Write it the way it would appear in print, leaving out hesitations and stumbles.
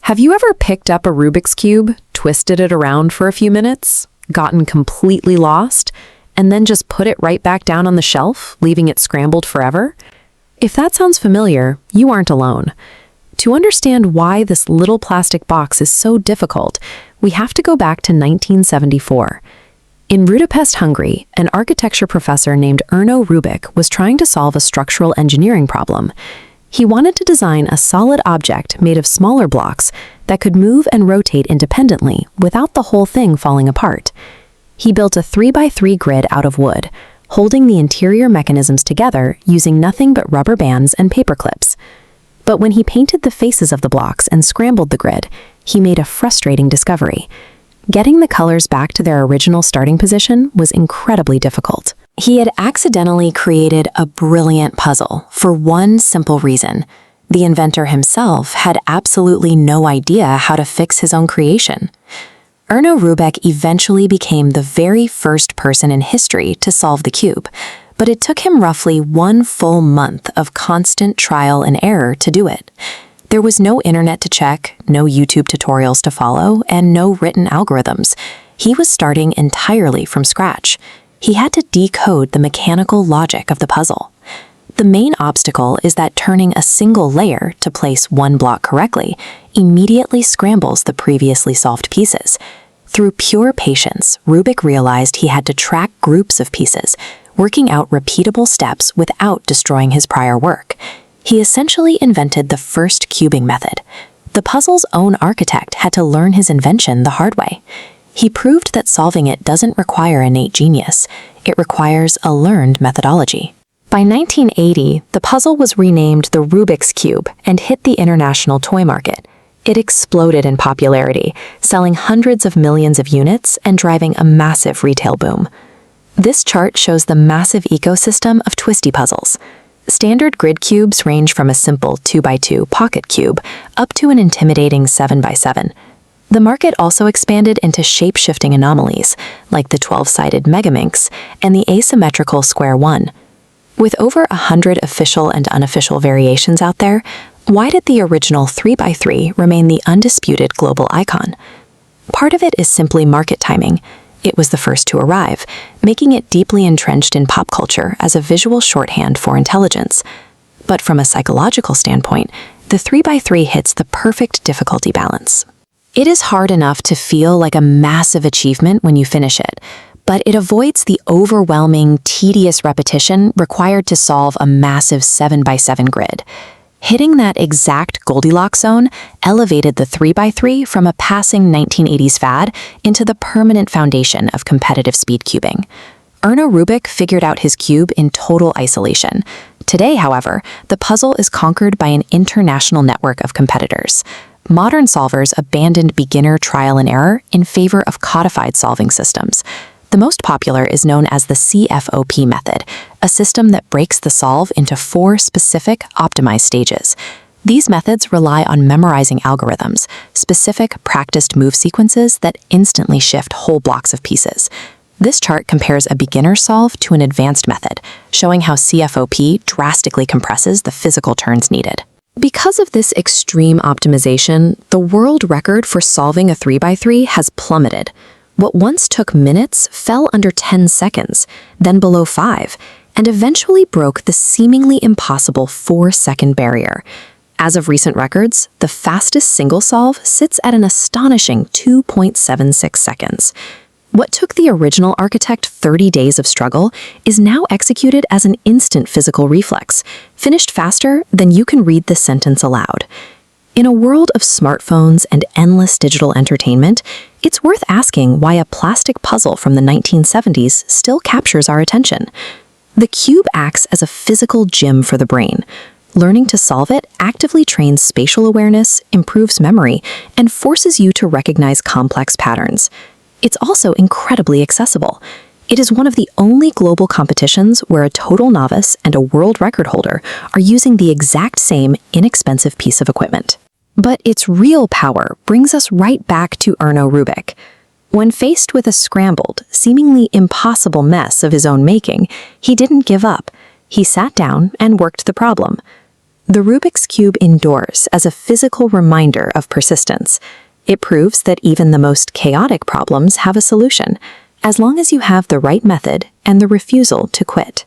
Have you ever picked up a Rubik's Cube, twisted it around for a few minutes, gotten completely lost, and then just put it right back down on the shelf, leaving it scrambled forever? If that sounds familiar, you aren't alone. To understand why this little plastic box is so difficult, we have to go back to 1974. In Budapest, Hungary, an architecture professor named Erno Rubik was trying to solve a structural engineering problem. He wanted to design a solid object made of smaller blocks that could move and rotate independently without the whole thing falling apart. He built a 3x3 grid out of wood, holding the interior mechanisms together using nothing but rubber bands and paper clips. But when he painted the faces of the blocks and scrambled the grid, he made a frustrating discovery. Getting the colors back to their original starting position was incredibly difficult. He had accidentally created a brilliant puzzle for one simple reason. The inventor himself had absolutely no idea how to fix his own creation. Erno Rubik eventually became the very first person in history to solve the cube, but it took him roughly 1 full month of constant trial and error to do it. There was no internet to check, no YouTube tutorials to follow, and no written algorithms. He was starting entirely from scratch. He had to decode the mechanical logic of the puzzle. The main obstacle is that turning a single layer to place one block correctly immediately scrambles the previously solved pieces. Through pure patience, Rubik realized he had to track groups of pieces, working out repeatable steps without destroying his prior work. He essentially invented the first cubing method. The puzzle's own architect had to learn his invention the hard way. He proved that solving it doesn't require innate genius. It requires a learned methodology. By 1980, the puzzle was renamed the Rubik's Cube and hit the international toy market. It exploded in popularity, selling hundreds of millions of units and driving a massive retail boom. This chart shows the massive ecosystem of twisty puzzles. Standard grid cubes range from a simple 2x2 pocket cube up to an intimidating 7x7. The market also expanded into shape-shifting anomalies, like the 12-sided Megaminx and the asymmetrical square 1. With over 100 official and unofficial variations out there, why did the original 3x3 remain the undisputed global icon? Part of it is simply market timing. It was the first to arrive, making it deeply entrenched in pop culture as a visual shorthand for intelligence. But from a psychological standpoint, the 3x3 hits the perfect difficulty balance. It is hard enough to feel like a massive achievement when you finish it, but it avoids the overwhelming, tedious repetition required to solve a massive 7x7 grid. Hitting that exact Goldilocks zone elevated the 3x3 from a passing 1980s fad into the permanent foundation of competitive speed cubing. Erno Rubik figured out his cube in total isolation. Today, however, the puzzle is conquered by an international network of competitors. Modern solvers abandoned beginner trial and error in favor of codified solving systems. The most popular is known as the CFOP method, a system that breaks the solve into 4 specific, optimized stages. These methods rely on memorizing algorithms, specific practiced move sequences that instantly shift whole blocks of pieces. This chart compares a beginner solve to an advanced method, showing how CFOP drastically compresses the physical turns needed. Because of this extreme optimization, the world record for solving a 3x3 has plummeted. What once took minutes fell under 10 seconds, then below 5, and eventually broke the seemingly impossible 4-second barrier. As of recent records, the fastest single solve sits at an astonishing 2.76 seconds. What took the original architect 30 days of struggle is now executed as an instant physical reflex, finished faster than you can read the sentence aloud. In a world of smartphones and endless digital entertainment, it's worth asking why a plastic puzzle from the 1970s still captures our attention. The cube acts as a physical gym for the brain. Learning to solve it actively trains spatial awareness, improves memory, and forces you to recognize complex patterns. It's also incredibly accessible. It is one of the only global competitions where a total novice and a world record holder are using the exact same inexpensive piece of equipment. But its real power brings us right back to Erno Rubik. When faced with a scrambled, seemingly impossible mess of his own making, he didn't give up. He sat down and worked the problem. The Rubik's Cube endures as a physical reminder of persistence. It proves that even the most chaotic problems have a solution, as long as you have the right method and the refusal to quit.